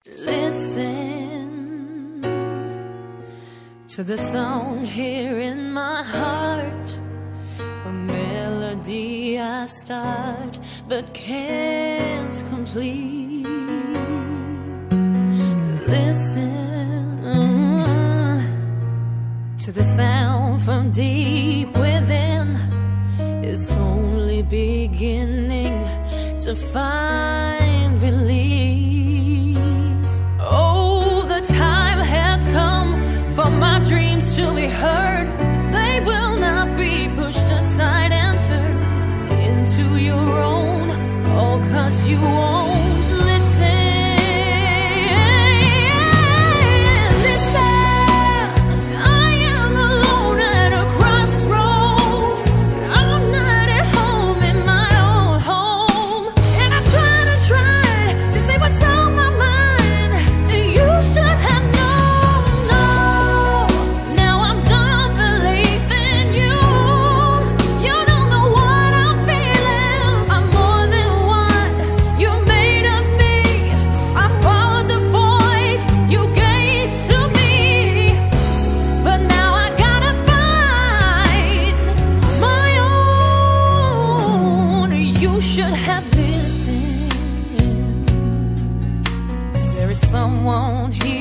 Listen to the song here in my heart, a melody I start but can't complete. Listen to the sound from deep within. It's only beginning to find release. Oh, the time has come for my dreams to be heard. They will not be pushed aside and turned into your own. Oh, 'cause you won't listen. Listen, I am alone at a crossroads. I'm not at home in my own home, and I try to say what's on my mind. You should have known. No, now I'm done believing you. You don't know what I'm feeling. I'm more than what you made of me. I followed the voice you gave to me, but now I gotta find my own. You should have listened. There is someone here